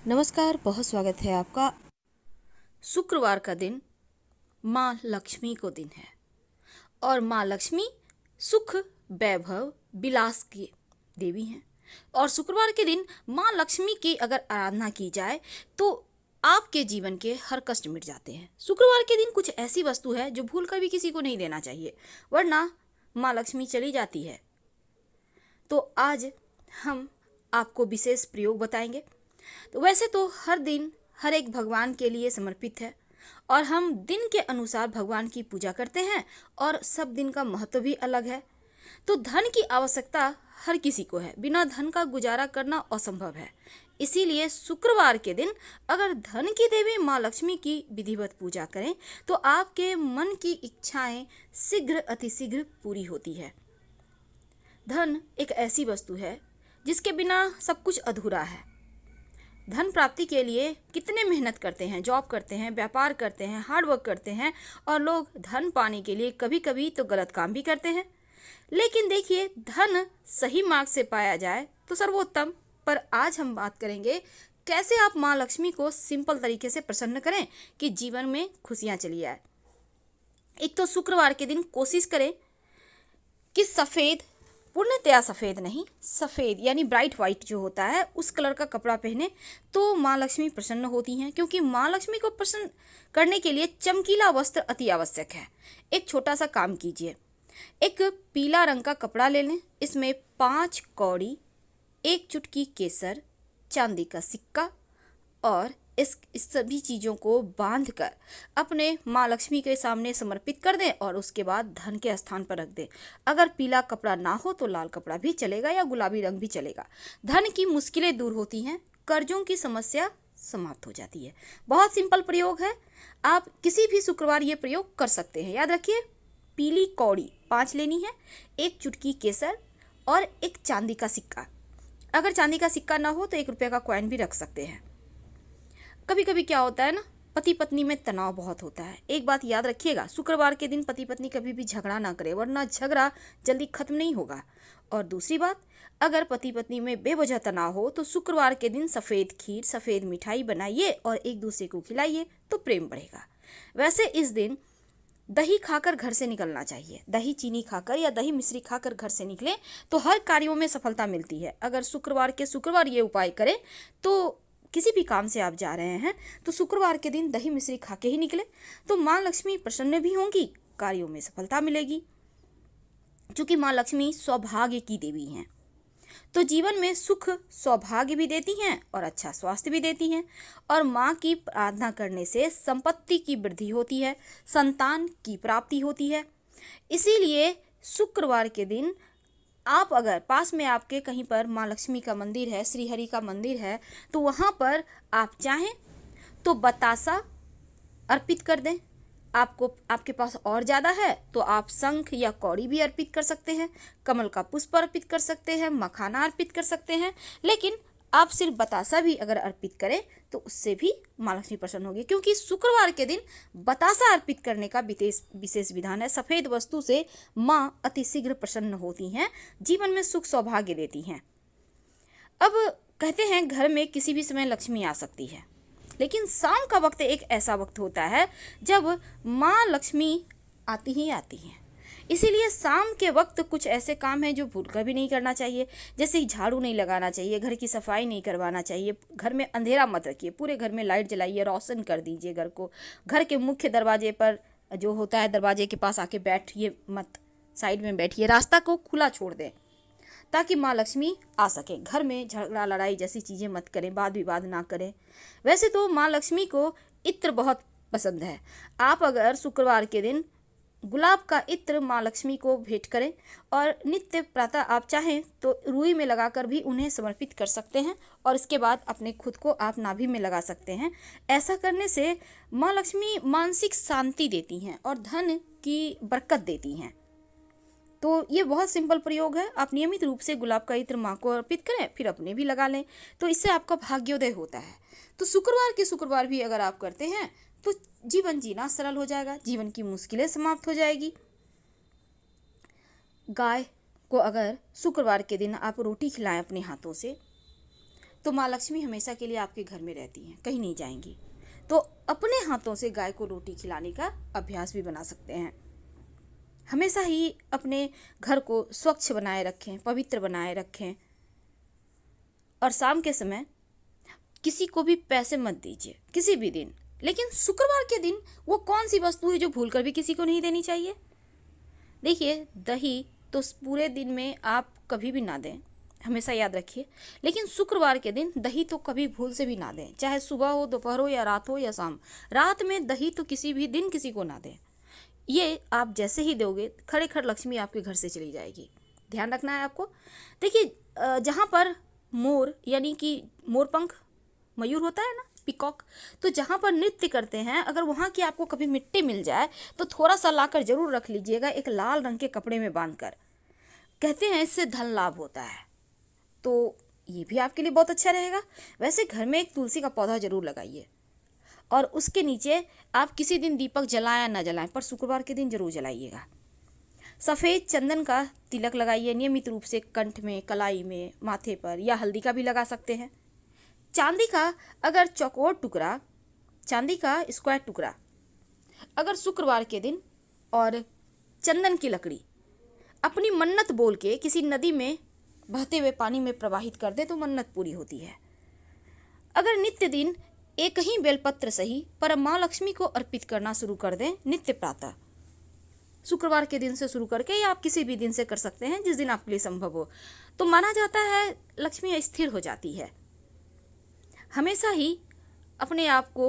नमस्कार, बहुत स्वागत है आपका। शुक्रवार का दिन माँ लक्ष्मी को दिन है और माँ लक्ष्मी सुख, वैभव, विलास की देवी हैं। और शुक्रवार के दिन माँ लक्ष्मी की अगर आराधना की जाए तो आपके जीवन के हर कष्ट मिट जाते हैं। शुक्रवार के दिन कुछ ऐसी वस्तु है जो भूल कर भी किसी को नहीं देना चाहिए, वरना माँ लक्ष्मी चली जाती है। तो आज हम आपको विशेष प्रयोग बताएंगे। तो वैसे तो हर दिन हर एक भगवान के लिए समर्पित है और हम दिन के अनुसार भगवान की पूजा करते हैं और सब दिन का महत्व भी अलग है। तो धन की आवश्यकता हर किसी को है, बिना धन का गुजारा करना असंभव है। इसीलिए शुक्रवार के दिन अगर धन की देवी माँ लक्ष्मी की विधिवत पूजा करें तो आपके मन की इच्छाएं शीघ्र अतिशीघ्र पूरी होती है। धन एक ऐसी वस्तु है जिसके बिना सब कुछ अधूरा है। धन प्राप्ति के लिए कितने मेहनत करते हैं, जॉब करते हैं, व्यापार करते हैं, हार्ड वर्क करते हैं और लोग धन पाने के लिए कभी कभी तो गलत काम भी करते हैं। लेकिन देखिए, धन सही मार्ग से पाया जाए तो सर्वोत्तम। पर आज हम बात करेंगे कैसे आप माँ लक्ष्मी को सिंपल तरीके से प्रसन्न करें कि जीवन में खुशियाँ चली आए। एक तो शुक्रवार के दिन कोशिश करें कि सफ़ेद, पूर्णतया सफ़ेद नहीं, सफ़ेद यानी ब्राइट वाइट जो होता है उस कलर का कपड़ा पहने तो माँ लक्ष्मी प्रसन्न होती हैं। क्योंकि माँ लक्ष्मी को प्रसन्न करने के लिए चमकीला वस्त्र अति आवश्यक है। एक छोटा सा काम कीजिए, एक पीला रंग का कपड़ा ले लें, इसमें 5 कौड़ी, 1 चुटकी केसर, चांदी का सिक्का और इस सभी चीज़ों को बांध कर अपने माँ लक्ष्मी के सामने समर्पित कर दें और उसके बाद धन के स्थान पर रख दें। अगर पीला कपड़ा ना हो तो लाल कपड़ा भी चलेगा या गुलाबी रंग भी चलेगा। धन की मुश्किलें दूर होती हैं, कर्जों की समस्या समाप्त हो जाती है। बहुत सिंपल प्रयोग है, आप किसी भी शुक्रवार ये प्रयोग कर सकते हैं। याद रखिए, पीली कौड़ी 5 लेनी है, 1 चुटकी केसर और एक चांदी का सिक्का। अगर चांदी का सिक्का ना हो तो 1 रुपये का कॉइन भी रख सकते हैं। कभी कभी क्या होता है ना, पति पत्नी में तनाव बहुत होता है। एक बात याद रखिएगा, शुक्रवार के दिन पति पत्नी कभी भी झगड़ा ना करें, वरना झगड़ा जल्दी खत्म नहीं होगा। और दूसरी बात, अगर पति पत्नी में बेवजह तनाव हो तो शुक्रवार के दिन सफ़ेद खीर, सफ़ेद मिठाई बनाइए और एक दूसरे को खिलाइए तो प्रेम बढ़ेगा। वैसे इस दिन दही खाकर घर से निकलना चाहिए। दही चीनी खाकर या दही मिश्री खाकर घर से निकलें तो हर कार्यों में सफलता मिलती है। अगर शुक्रवार के शुक्रवार ये उपाय करें तो किसी भी काम से आप जा रहे हैं तो शुक्रवार के दिन दही मिश्री खा के ही निकले तो माँ लक्ष्मी प्रसन्न भी होंगी, कार्यों में सफलता मिलेगी। क्योंकि माँ लक्ष्मी सौभाग्य की देवी हैं तो जीवन में सुख सौभाग्य भी देती हैं और अच्छा स्वास्थ्य भी देती हैं। और माँ की प्रार्थना करने से संपत्ति की वृद्धि होती है, संतान की प्राप्ति होती है। इसीलिए शुक्रवार के दिन आप अगर पास में आपके कहीं पर माँ लक्ष्मी का मंदिर है, श्री हरि का मंदिर है, तो वहाँ पर आप चाहें तो बतासा अर्पित कर दें। आपको आपके पास और ज़्यादा है तो आप शंख या कौड़ी भी अर्पित कर सकते हैं, कमल का पुष्प अर्पित कर सकते हैं, मखाना अर्पित कर सकते हैं। लेकिन आप सिर्फ बतासा भी अगर अर्पित करें तो उससे भी माँ लक्ष्मी प्रसन्न होगी। क्योंकि शुक्रवार के दिन बतासा अर्पित करने का विशेष विधान है। सफ़ेद वस्तु से माँ अतिशीघ्र प्रसन्न होती हैं, जीवन में सुख सौभाग्य देती हैं। अब कहते हैं घर में किसी भी समय लक्ष्मी आ सकती है, लेकिन शाम का वक्त एक ऐसा वक्त होता है जब माँ लक्ष्मी आती ही आती हैं। इसीलिए शाम के वक्त कुछ ऐसे काम हैं जो भूलकर भी नहीं करना चाहिए। जैसे ही झाड़ू नहीं लगाना चाहिए, घर की सफाई नहीं करवाना चाहिए, घर में अंधेरा मत रखिए, पूरे घर में लाइट जलाइए, रोशन कर दीजिए घर को। घर के मुख्य दरवाजे पर जो होता है, दरवाजे के पास आके बैठिए मत, साइड में बैठिए, रास्ता को खुला छोड़ दें ताकि माँ लक्ष्मी आ सकें। घर में झगड़ा लड़ाई जैसी चीज़ें मत करें, वाद विवाद ना करें। वैसे तो माँ लक्ष्मी को इत्र बहुत पसंद है। आप अगर शुक्रवार के दिन गुलाब का इत्र माँ लक्ष्मी को भेंट करें और नित्य प्रातः आप चाहें तो रुई में लगाकर भी उन्हें समर्पित कर सकते हैं और इसके बाद अपने खुद को आप नाभि में लगा सकते हैं। ऐसा करने से माँ लक्ष्मी मानसिक शांति देती हैं और धन की बरकत देती हैं। तो ये बहुत सिंपल प्रयोग है। आप नियमित रूप से गुलाब का इत्र माँ को अर्पित करें, फिर अपने भी लगा लें, तो इससे आपका भाग्योदय होता है। तो शुक्रवार के शुक्रवार भी अगर आप करते हैं तो जीवन जीना सरल हो जाएगा, जीवन की मुश्किलें समाप्त हो जाएगी। गाय को अगर शुक्रवार के दिन आप रोटी खिलाएं अपने हाथों से तो माँ लक्ष्मी हमेशा के लिए आपके घर में रहती हैं, कहीं नहीं जाएंगी। तो अपने हाथों से गाय को रोटी खिलाने का अभ्यास भी बना सकते हैं। हमेशा ही अपने घर को स्वच्छ बनाए रखें, पवित्र बनाए रखें। और शाम के समय किसी को भी पैसे मत दीजिए किसी भी दिन, लेकिन शुक्रवार के दिन वो कौन सी वस्तु है जो भूलकर भी किसी को नहीं देनी चाहिए। देखिए, दही तो पूरे दिन में आप कभी भी ना दें, हमेशा याद रखिए, लेकिन शुक्रवार के दिन दही तो कभी भूल से भी ना दें, चाहे सुबह हो, दोपहर हो, या रात हो, या शाम। रात में दही तो किसी भी दिन किसी को ना दें। ये आप जैसे ही दोगे, खड़े खड़ लक्ष्मी आपके घर से चली जाएगी। ध्यान रखना है आपको। देखिए, जहाँ पर मोर यानी कि मोरपंख, मयूर होता है ना, पिकॉक, तो जहाँ पर नृत्य करते हैं, अगर वहाँ की आपको कभी मिट्टी मिल जाए तो थोड़ा सा लाकर जरूर रख लीजिएगा, एक लाल रंग के कपड़े में बांधकर। कहते हैं इससे धन लाभ होता है, तो ये भी आपके लिए बहुत अच्छा रहेगा। वैसे घर में एक तुलसी का पौधा जरूर लगाइए, और उसके नीचे आप किसी दिन दीपक जलाएं ना जलाएं, पर शुक्रवार के दिन जरूर जलाइएगा। सफ़ेद चंदन का तिलक लगाइए नियमित रूप से, कंठ में, कलाई में, माथे पर, या हल्दी का भी लगा सकते हैं। चांदी का अगर चौकोर टुकड़ा, चांदी का स्क्वायर टुकड़ा अगर शुक्रवार के दिन, और चंदन की लकड़ी अपनी मन्नत बोल के किसी नदी में बहते हुए पानी में प्रवाहित कर दे तो मन्नत पूरी होती है। अगर नित्य दिन एक ही बेलपत्र सही पर माँ लक्ष्मी को अर्पित करना शुरू कर दें नित्य प्रातः, शुक्रवार के दिन से शुरू करके, या आप किसी भी दिन से कर सकते हैं जिस दिन आपके लिए संभव हो, तो माना जाता है लक्ष्मी स्थिर हो जाती है। हमेशा ही अपने आप को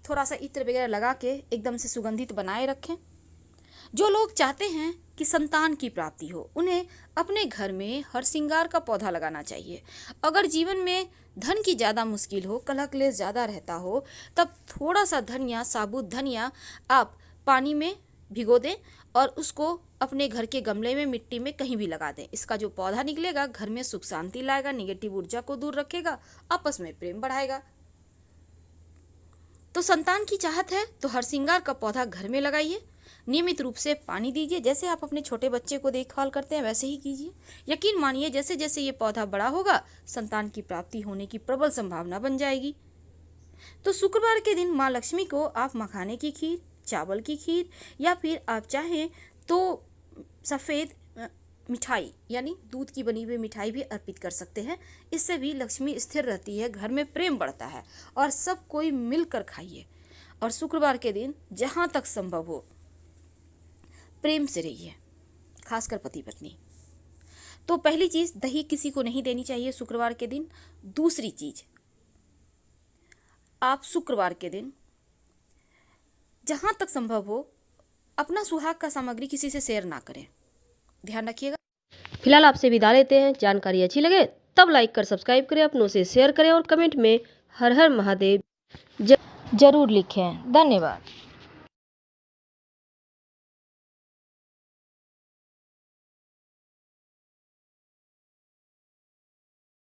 थोड़ा सा इत्र वगैरह लगा के एकदम से सुगंधित बनाए रखें। जो लोग चाहते हैं कि संतान की प्राप्ति हो, उन्हें अपने घर में हर श्रृंगार का पौधा लगाना चाहिए। अगर जीवन में धन की ज़्यादा मुश्किल हो, कलह क्लेश ज़्यादा रहता हो, तब थोड़ा सा धनिया, साबुत धनिया आप पानी में भिगो दें और उसको अपने घर के गमले में, मिट्टी में कहीं भी लगा दें। इसका जो पौधा निकलेगा घर में सुख शांति लाएगा, निगेटिव ऊर्जा को दूर रखेगा, आपस में प्रेम बढ़ाएगा। तो संतान की चाहत है तो हर श्रृंगार का पौधा घर में लगाइए, नियमित रूप से पानी दीजिए। जैसे आप अपने छोटे बच्चे को देखभाल करते हैं वैसे ही कीजिए। यकीन मानिए, जैसे जैसे ये पौधा बड़ा होगा, संतान की प्राप्ति होने की प्रबल संभावना बन जाएगी। तो शुक्रवार के दिन माँ लक्ष्मी को आप मखाने की खीर, चावल की खीर, या फिर आप चाहें तो सफ़ेद मिठाई यानी दूध की बनी हुई मिठाई भी अर्पित कर सकते हैं। इससे भी लक्ष्मी स्थिर रहती है, घर में प्रेम बढ़ता है, और सब कोई मिलकर खाइए। और शुक्रवार के दिन जहाँ तक संभव हो प्रेम से रहिए, खासकर पति पत्नी। तो पहली चीज़, दही किसी को नहीं देनी चाहिए शुक्रवार के दिन। दूसरी चीज़, आप शुक्रवार के दिन जहाँ तक संभव हो अपना सुहाग का सामग्री किसी से शेयर ना करें, ध्यान रखिएगा। फिलहाल आपसे विदा लेते हैं। जानकारी अच्छी लगे तब लाइक कर सब्सक्राइब करें, अपनों से शेयर करें, और कमेंट में हर हर महादेव जरूर लिखें। धन्यवाद।